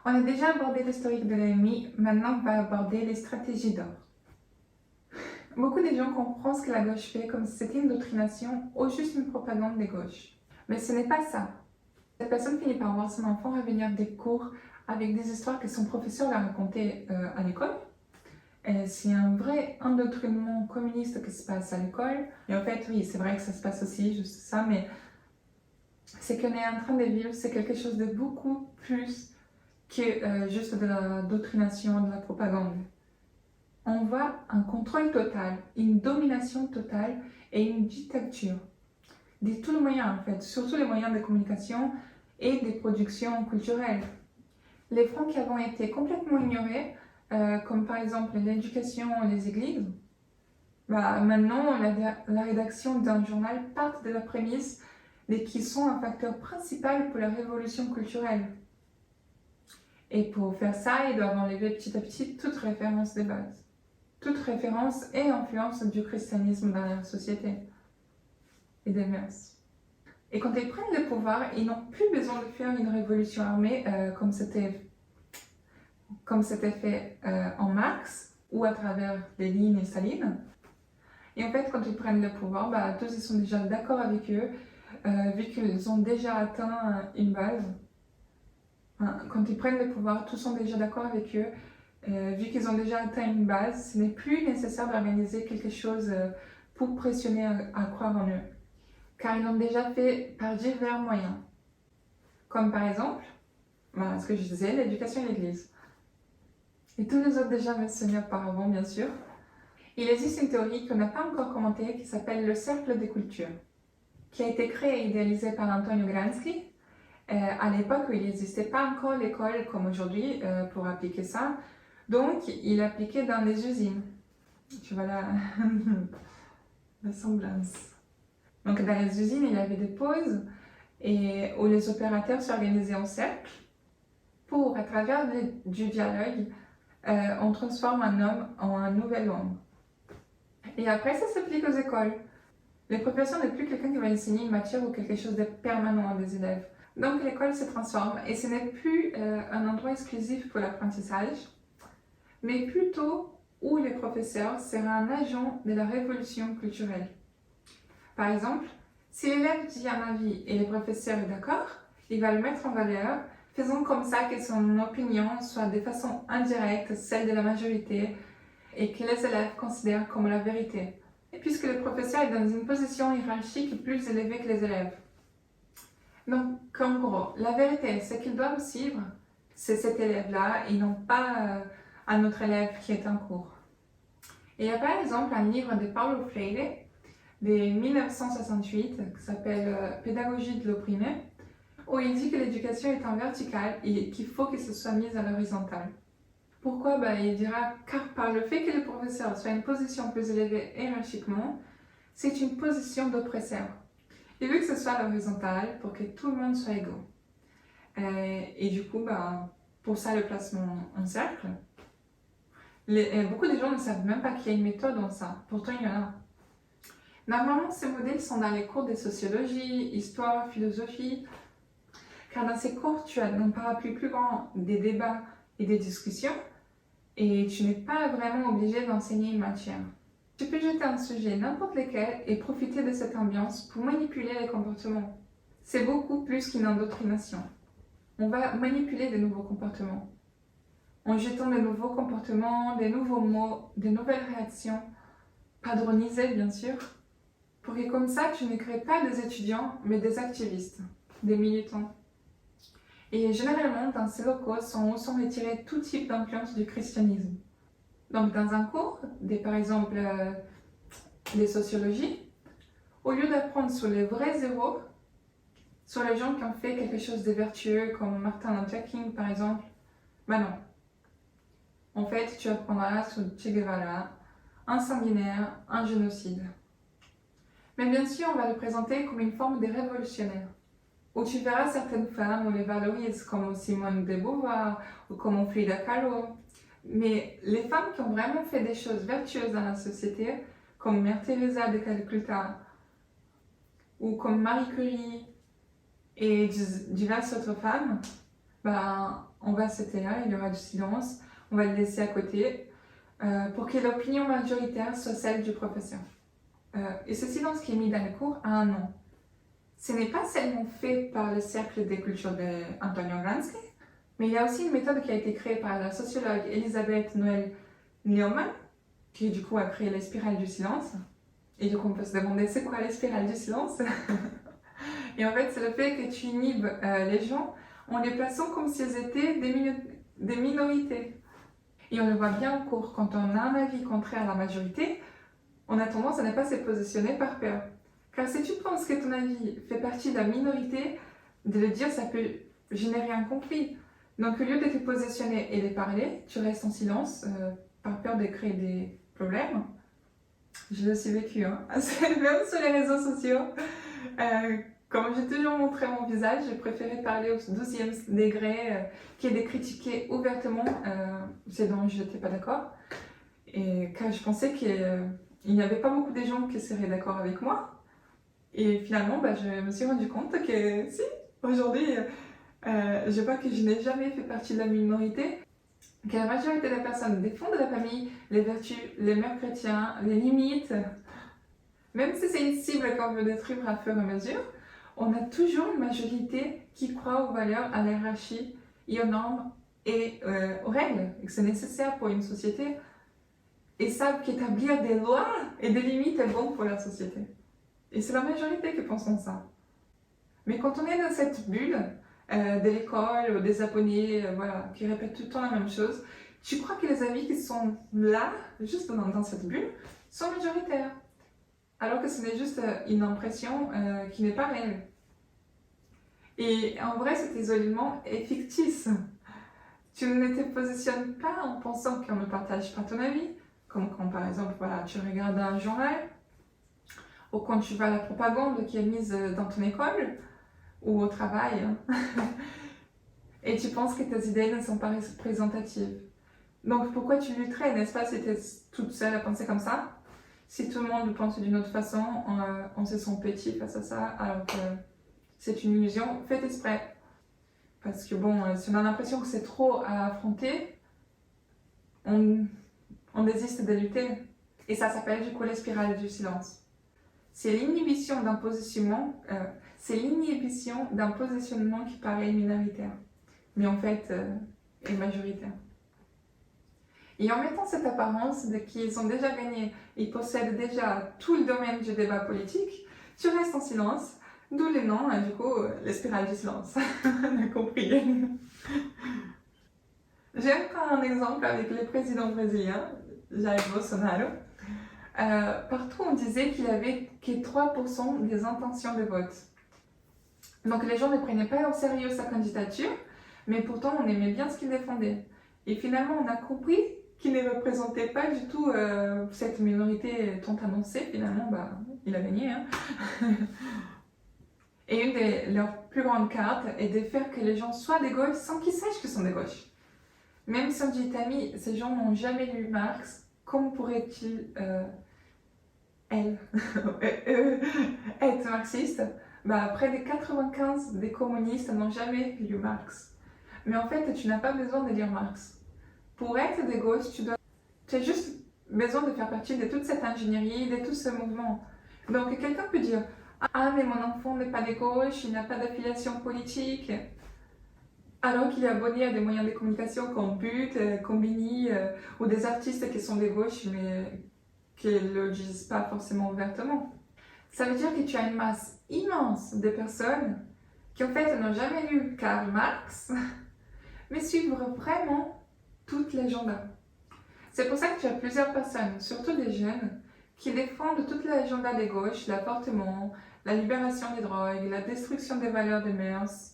On a déjà abordé l'historique de l'ennemi, maintenant on va aborder les stratégies d'or. Beaucoup de gens comprennent ce que la gauche fait comme si c'était une doutrination ou juste une propagande des gauches. Mais ce n'est pas ça. Cette personne finit par voir son enfant revenir des cours avec des histoires que son professeur l'a racontées à l'école. C'est un vrai endoctrinement communiste qui se passe à l'école. Et en fait, oui, c'est vrai que ça se passe aussi, juste ça, mais ce qu'on est en train de vivre, c'est quelque chose de beaucoup plus que juste de la doutrination, de la propagande. On voit un contrôle total, une domination totale et une dictature de tous les moyens en fait, surtout les moyens de communication et des productions culturelles. Les fronts qui avaient été complètement ignorés, comme par exemple l'éducation et les églises, maintenant la rédaction d'un journal part de la prémisse qu'ils sont un facteur principal pour la révolution culturelle. Et pour faire ça, ils doivent enlever petit à petit toute référence de base, toute référence et influence du christianisme dans la société et des mœurs. Et quand ils prennent le pouvoir, ils n'ont plus besoin de faire une révolution armée comme c'était fait en Marx ou à travers Lénine et Staline. Et en fait, quand ils prennent le pouvoir, tous ils sont déjà d'accord avec eux, vu qu'ils ont déjà atteint une base. Quand ils prennent le pouvoir, tous sont déjà d'accord avec eux, vu qu'ils ont déjà atteint une base, ce n'est plus nécessaire d'organiser quelque chose pour pressionner à croire en eux, car ils l'ont déjà fait par divers moyens. Comme par exemple, ce que je disais, l'éducation et l'Église. Et tous les autres déjà mentionnés auparavant, bien sûr. Il existe une théorie qu'on n'a pas encore commentée qui s'appelle le cercle des cultures, qui a été créée et idéalisée par Antonio Gramsci à l'époque où il n'existait pas encore l'école comme aujourd'hui pour appliquer ça. Donc, il appliquait dans les usines. Tu vois la semblance. Donc, dans les usines, il y avait des pauses et où les opérateurs s'organisaient en cercle pour, à travers du dialogue, on transforme un homme en un nouvel homme. Et après, ça s'applique aux écoles. Les professeurs n'est plus quelqu'un qui va enseigner une matière ou quelque chose de permanent à des élèves. Donc l'école se transforme et ce n'est plus un endroit exclusif pour l'apprentissage, mais plutôt où les professeurs seraient un agent de la révolution culturelle. Par exemple, si l'élève dit un avis et le professeur est d'accord, il va le mettre en valeur, faisant comme ça que son opinion soit de façon indirecte celle de la majorité et que les élèves considèrent comme la vérité, puisque le professeur est dans une position hiérarchique plus élevée que les élèves. Donc, en gros, la vérité, ce qu'ils doivent suivre, c'est cet élève-là et non pas un autre élève qui est en cours. Et il y a par exemple un livre de Paulo Freire de 1968 qui s'appelle Pédagogie de l'opprimé, où il dit que l'éducation est en verticale et qu'il faut que ce soit mis à l'horizontale. Pourquoi il dira car par le fait que le professeur soit une position plus élevée hiérarchiquement, c'est une position d'oppresseur. Il veut que ce soit à l'horizontale pour que tout le monde soit égaux. Et du coup, pour ça, le placement en cercle, beaucoup de gens ne savent même pas qu'il y a une méthode dans ça. Pourtant, il y en a. Normalement, ces modèles sont dans les cours de sociologie, histoire, philosophie, car dans ces cours, tu as un parapluie plus grand des débats et des discussions, et tu n'es pas vraiment obligé d'enseigner une matière. Tu peux jeter un sujet n'importe lequel et profiter de cette ambiance pour manipuler les comportements. C'est beaucoup plus qu'une endoctrination. On va manipuler de nouveaux comportements. En jetant de nouveaux comportements, des nouveaux mots, des nouvelles réactions, padronisées bien sûr, pour que comme ça tu ne crées pas des étudiants, mais des activistes, des militants. Et généralement, dans ces locaux sont retirés tout type d'influence du christianisme. Donc dans un cours, par exemple les sociologies, au lieu d'apprendre sur les vrais héros, sur les gens qui ont fait quelque chose de vertueux, comme Martin Luther King par exemple, non. En fait, tu apprendras sur Che Guevara, un sanguinaire, un génocide. Mais bien sûr, on va le présenter comme une forme de révolutionnaire, où tu verras certaines femmes, on les valorise comme Simone de Beauvoir ou comme Frida Kahlo. Mais les femmes qui ont vraiment fait des choses vertueuses dans la société, comme Mère Teresa de Calcutta, ou comme Marie Curie et diverses autres femmes, on va se taire, il y aura du silence, on va le laisser à côté pour que l'opinion majoritaire soit celle du professeur. Et ce silence qui est mis dans les cours a un nom. Ce n'est pas seulement fait par le Cercle des cultures d'Antonio Gramsci, mais il y a aussi une méthode qui a été créée par la sociologue Elisabeth Noël Neumann, qui du coup a créé les spirales du silence. Et du coup, on peut se demander c'est quoi les spirales du silence. Et en fait, c'est le fait que tu inhibes les gens en les plaçant comme s'ils étaient des minorités. Et on le voit bien en cours, quand on a un avis contraire à la majorité, on a tendance à ne pas se positionner par peur. Car si tu penses que ton avis fait partie de la minorité, de le dire, ça peut générer un conflit. Donc au lieu de te positionner et de parler, tu restes en silence par peur de créer des problèmes. Je l'ai aussi vécu, hein. Même sur les réseaux sociaux. Comme j'ai toujours montré mon visage, j'ai préféré parler au 12e degré, qui est de critiquer ouvertement ce dont je n'étais pas d'accord. Et car je pensais qu'il n'y avait pas beaucoup de gens qui seraient d'accord avec moi. Et finalement, je me suis rendu compte que si, aujourd'hui, je vois que je n'ai jamais fait partie de la minorité, que la majorité des personnes défendent la famille, les vertus, les mœurs chrétiens, les limites. Même si c'est une cible qu'on veut détruire à fur et à mesure, on a toujours une majorité qui croit aux valeurs, à la hiérarchie et aux normes et aux règles, et que c'est nécessaire pour une société, et savent qu'établir des lois et des limites est bon pour la société. Et c'est la majorité qui pense ça. Mais quand on est dans cette bulle de l'école, des abonnés, qui répètent tout le temps la même chose, tu crois que les avis qui sont là, juste dans cette bulle, sont majoritaires. Alors que ce n'est juste une impression qui n'est pas réelle. Et en vrai, cet isolement est fictif. Tu ne te positionnes pas en pensant qu'on ne partage pas ton avis, comme quand par exemple tu regardes un journal, ou quand tu vois la propagande qui est mise dans ton école ou au travail, et tu penses que tes idées ne sont pas représentatives. Donc pourquoi tu lutterais, n'est-ce pas, si tu es toute seule à penser comme ça? Si tout le monde pense d'une autre façon, on se sent petit face à ça, alors que c'est une illusion faite exprès. Parce que si on a l'impression que c'est trop à affronter, on désiste de lutter. Et ça s'appelle du coup les spirales du silence. C'est l'inhibition d'un positionnement, qui paraît minoritaire, mais en fait est majoritaire. Et en mettant cette apparence de qu'ils ont déjà gagné, ils possèdent déjà tout le domaine du débat politique, tu restes en silence, d'où le nom, du coup, les spirales du silence. On a compris. J'ai encore un exemple avec le président brésilien, Jair Bolsonaro. Partout, on disait qu'il avait que 3% des intentions de vote. Donc les gens ne prenaient pas au sérieux sa candidature, mais pourtant on aimait bien ce qu'il défendait. Et finalement, on a compris qu'il ne représentait pas du tout cette minorité tant annoncée. Finalement, il a gagné. Hein. Et une de leurs plus grandes cartes est de faire que les gens soient de gauche sans qu'ils sachent qu'ils sont de gauche. Même si on dit amis, ces gens n'ont jamais lu Marx, comment pourraient-ils être marxistes? Près de 95 des communistes n'ont jamais lu Marx. Mais en fait, tu n'as pas besoin de lire Marx. Pour être de gauche, tu as juste besoin de faire partie de toute cette ingénierie, de tout ce mouvement. Donc quelqu'un peut dire « Ah, mais mon enfant n'est pas de gauche, il n'a pas d'affiliation politique », alors qu'il est abonné à des moyens de communication comme But, Combini, ou des artistes qui sont de gauche, mais qui ne le disent pas forcément ouvertement. Ça veut dire que tu as une masse immense de personnes qui en fait n'ont jamais lu Karl Marx, mais suivent vraiment toute l'agenda. C'est pour ça que tu as plusieurs personnes, surtout des jeunes, qui défendent toute l'agenda des gauches, l'avortement, la libération des drogues, la destruction des valeurs des mœurs.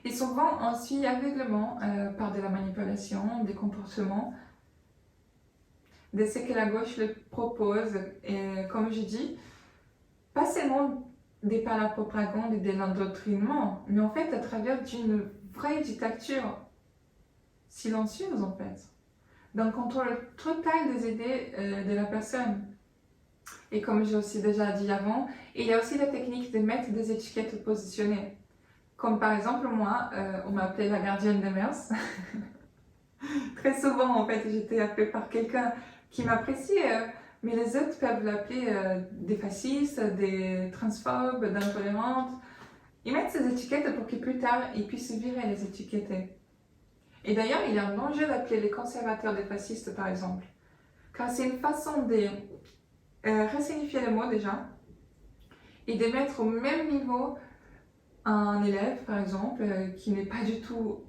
Et souvent on suit aveuglement par de la manipulation, des comportements, de ce que la gauche le propose. Et comme je dis, pas seulement par la propagande et de l'endoctrinement, mais en fait à travers d'une vraie dictature silencieuse en fait. D'un contrôle total des idées de la personne. Et comme j'ai aussi déjà dit avant, il y a aussi la technique de mettre des étiquettes positionnées. Comme par exemple, moi, on m'appelait la gardienne des mœurs. Très souvent, en fait, j'étais appelée par quelqu'un qui m'appréciait, mais les autres peuvent l'appeler des fascistes, des transphobes, d'intolérantes. Ils mettent ces étiquettes pour que plus tard, ils puissent virer les étiquetés. Et d'ailleurs, il y a un danger d'appeler les conservateurs des fascistes, par exemple. Car c'est une façon de ressignifier le mot déjà, et de mettre au même niveau un élève, par exemple, qui n'est pas du tout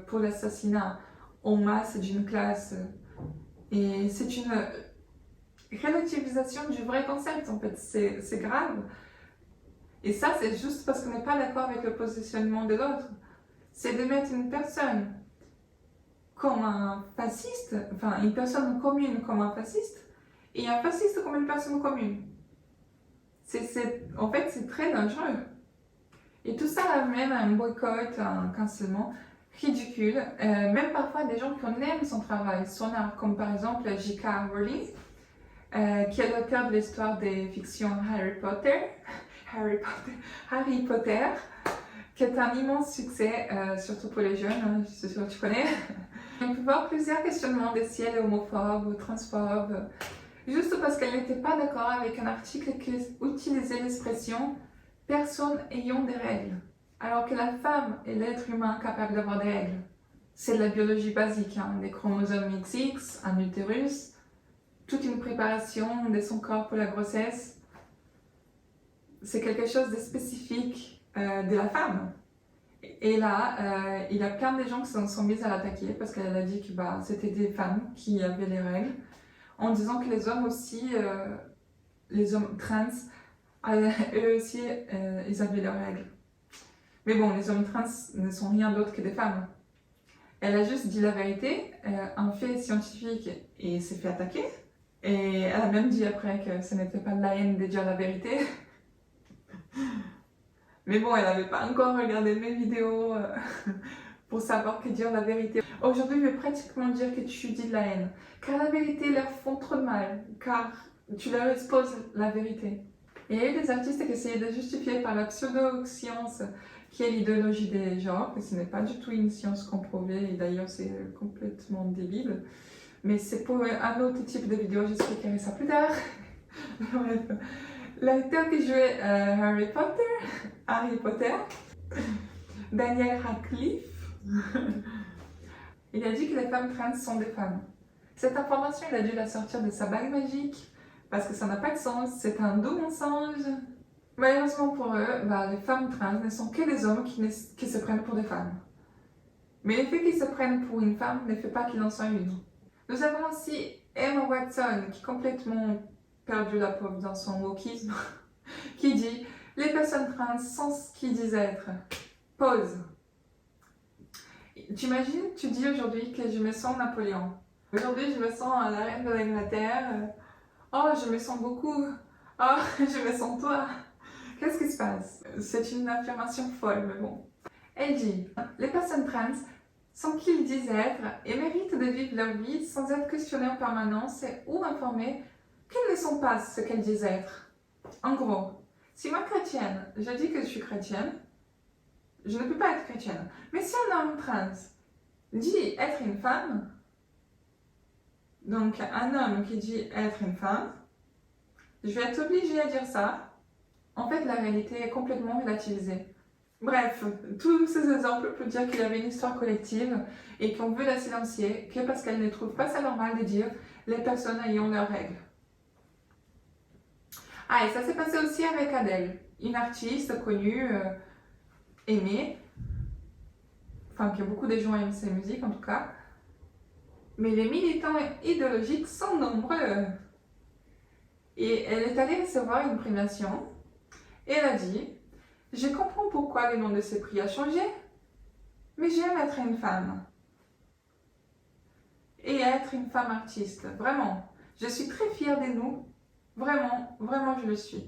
pour l'assassinat en masse d'une classe. Et c'est une relativisation du vrai concept, en fait. C'est grave. Et ça, c'est juste parce qu'on n'est pas d'accord avec le positionnement de l'autre. C'est de mettre une personne comme un fasciste, enfin une personne commune comme un fasciste, et un fasciste comme une personne commune. En fait, c'est très dangereux. Et tout ça amène à un boycott, à un cancellement ridicule. Même parfois des gens qu'on aime son travail, son art, comme par exemple J.K. Rowling, qui est l'auteur de l'histoire des fictions Harry Potter, qui est un immense succès, surtout pour les jeunes, hein, je suis sûre que tu connais. On peut voir plusieurs questionnements de si elle est homophobe ou transphobe, juste parce qu'elle n'était pas d'accord avec un article qui utilisait l'expression « personne ayant des règles », alors que la femme est l'être humain capable d'avoir des règles. C'est de la biologie basique, hein, des chromosomes XX, un utérus, toute une préparation de son corps pour la grossesse. C'est quelque chose de spécifique de la femme. Et là, il y a plein de gens qui se sont mis à l'attaquer parce qu'elle a dit que c'était des femmes qui avaient les règles, en disant que les hommes aussi, les hommes trans, eux aussi, ils avaient leurs règles. Mais bon, les hommes trans ne sont rien d'autre que des femmes. Elle a juste dit la vérité, un fait scientifique, et s'est fait attaquer. Et elle a même dit après que ce n'était pas de la haine de dire la vérité. Mais bon, elle n'avait pas encore regardé mes vidéos pour savoir que dire la vérité. Aujourd'hui, je vais pratiquement dire que tu dis de la haine. Car la vérité leur font trop de mal, car tu leur exposes la vérité. Et il y a eu des artistes qui essayaient de justifier par la pseudo-science qui est l'idéologie des genres, que ce n'est pas du tout une science comprouvée, et d'ailleurs c'est complètement débile. Mais c'est pour un autre type de vidéo, j'expliquerai ça plus tard. Bref, l'acteur qui jouait Harry Potter, Daniel Radcliffe, il a dit que les femmes trans sont des femmes. Cette information, il a dû la sortir de sa bague magique, parce que ça n'a pas de sens, c'est un doux mensonge. Malheureusement pour eux, les femmes trans ne sont que des hommes qui se prennent pour des femmes. Mais le fait qu'ils se prennent pour une femme ne fait pas qu'ils en sont une. Nous avons aussi Emma Watson, qui est complètement perdu la pauvre dans son wokisme, qui dit « Les personnes trans sont ce qu'ils disent être. » Pause. Tu imagines, tu dis aujourd'hui que je me sens Napoléon. Aujourd'hui, je me sens la reine de l'Angleterre. Oh, je me sens beaucoup. Oh, je me sens toi. Qu'est-ce qui se passe? C'est une affirmation folle, mais bon. Elle dit « Les personnes trans sont qui ils disent être et méritent de vivre leur vie sans être questionnées en permanence ou informées qu'elles ne sont pas ce qu'elles disent être. » En gros, si moi chrétienne, je dis que je suis chrétienne, je ne peux pas être chrétienne. Mais si un homme trans dit être une femme, donc un homme qui dit être une femme, je vais être obligée à dire ça. En fait, la réalité est complètement relativisée. Bref, tous ces exemples pour dire qu'il y avait une histoire collective et qu'on veut la silencier que parce qu'elle ne trouve pas ça normal de dire les personnes ayant leurs règles. Ah, et ça s'est passé aussi avec Adele, une artiste connue, aimée, enfin que beaucoup de gens aiment ses musiques en tout cas, mais les militants idéologiques sont nombreux. Et elle est allée recevoir une premiation et elle a dit « Je comprends pourquoi le nom de ce prix a changé, mais j'aime être une femme. Et être une femme artiste, vraiment. Je suis très fière de nous, vraiment, vraiment je le suis. »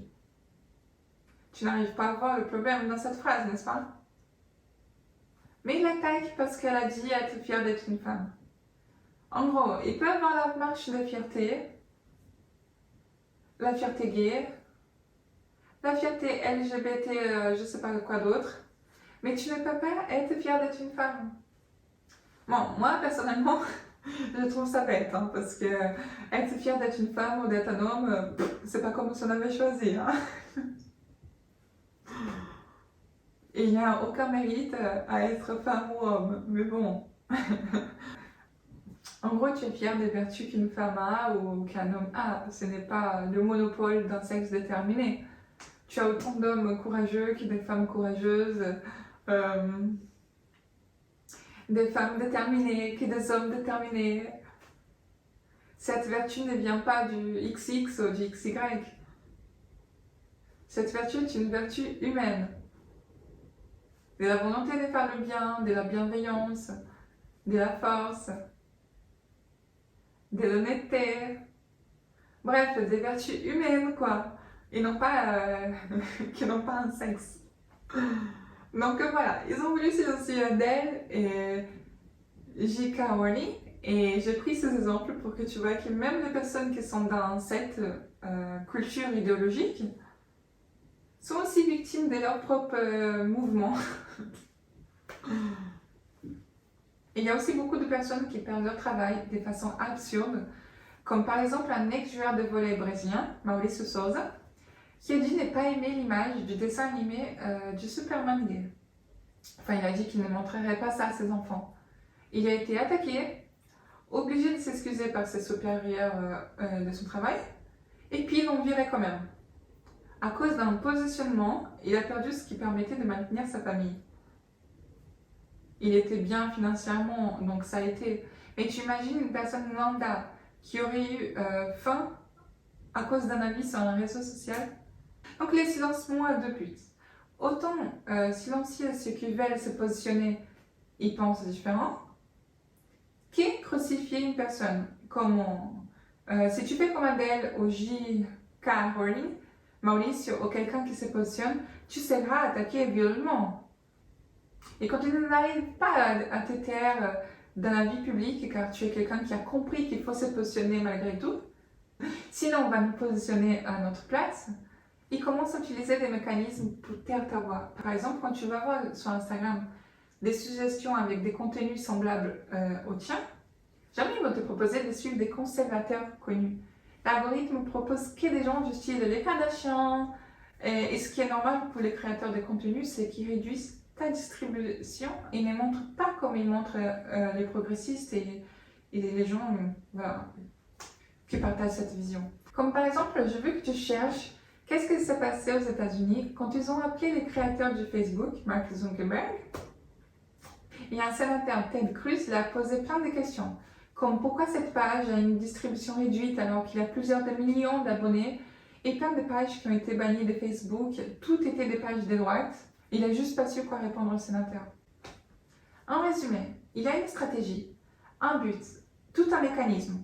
Tu n'arrives pas à voir le problème dans cette phrase, n'est-ce pas? Mais il l'attaque parce qu'elle a dit être fière d'être une femme. En gros, il peut avoir la marche de fierté, la fierté gay, la fierté LGBT, je sais pas quoi d'autre. Mais tu ne peux pas être fière d'être une femme. Bon, moi personnellement, je trouve ça bête, hein, parce que être fière d'être une femme ou d'être un homme, c'est pas comme si on avait choisi. Hein. Et il n'y a aucun mérite à être femme ou homme, mais bon. En gros, tu es fière des vertus qu'une femme a ou qu'un homme a. Ce n'est pas le monopole d'un sexe déterminé. Tu as autant d'hommes courageux que des femmes courageuses, des femmes déterminées que des hommes déterminés. Cette vertu ne vient pas du XX ou du XY. Cette vertu est une vertu humaine. De la volonté de faire le bien, de la bienveillance, de la force, de l'honnêteté. Bref, des vertus humaines, quoi. Et non pas, qui n'ont pas un sexe. Donc voilà, ils ont voulu silencier Adele et J.K. Rowling. Et j'ai pris ces exemples pour que tu vois que même les personnes qui sont dans cette culture idéologique sont aussi victimes de leur propre mouvement. Et il y a aussi beaucoup de personnes qui perdent leur travail de façon absurde, comme par exemple un ex-joueur de volley brésilien, Maurício Souza, qui a dit ne pas aimer l'image du dessin animé du Superman gay. Enfin, il a dit qu'il ne montrerait pas ça à ses enfants. Il a été attaqué, obligé de s'excuser par ses supérieurs de son travail, et puis ils l'ont viré quand même. À cause d'un positionnement, il a perdu ce qui permettait de maintenir sa famille. Il était bien financièrement, donc ça a été... Mais tu imagines une personne lambda qui aurait eu faim à cause d'un avis sur un réseau social. Donc les silencements à deux buts. Autant silencier ceux qui veulent se positionner, ils pensent différent, qu'est crucifier une personne. Comment si tu fais comme Adele ou J.K. Rowling, Mauricio ou quelqu'un qui se positionne, tu seras attaqué violemment. Et quand tu n'arrives pas à te taire dans la vie publique, car tu es quelqu'un qui a compris qu'il faut se positionner malgré tout, sinon on va nous positionner à notre place, ils commencent à utiliser des mécanismes pour taire ta voix. Par exemple, quand tu vas voir sur Instagram des suggestions avec des contenus semblables aux tiens, jamais ils vont te proposer de suivre des conservateurs connus. L'algorithme propose que des gens du style les Kardashians, et ce qui est normal pour les créateurs de contenu, c'est qu'ils réduisent ta distribution et ne montrent pas comme ils montrent les progressistes et les gens voilà, qui partagent cette vision. Comme par exemple, je veux que tu cherches qu'est-ce qui s'est passé aux États-Unis quand ils ont appelé les créateurs du Facebook, Mark Zuckerberg. Et un sénateur, Ted Cruz, lui a posé plein de questions, comme pourquoi cette page a une distribution réduite alors qu'il a plusieurs millions d'abonnés et plein de pages qui ont été bannies de Facebook, toutes étaient des pages de droite. Il n'a juste pas su quoi répondre au sénateur. En résumé, il y a une stratégie, un but, tout un mécanisme,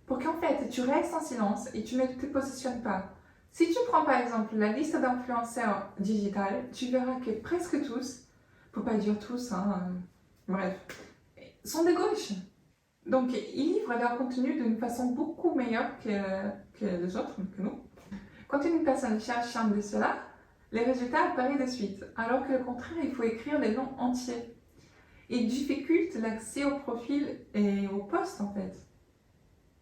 pour qu'en fait tu restes en silence et tu ne te positionnes pas. Si tu prends par exemple la liste d'influenceurs digitales, tu verras que presque tous, pour pas dire tous, bref, sont de gauche. Donc ils livrent leur contenu d'une façon beaucoup meilleure que les autres, que nous. Quand une personne cherche un de cela, les résultats apparaissent de suite, alors que le contraire, il faut écrire les noms entiers. Il difficulte l'accès au profil et au poste en fait,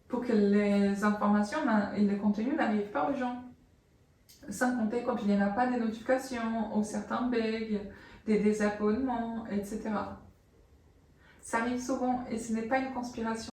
pour que les informations et le contenu n'arrivent pas aux gens. Sans compter quand il n'y en a pas de notifications ou certains bugs, des désabonnements, etc. Ça arrive souvent et ce n'est pas une conspiration.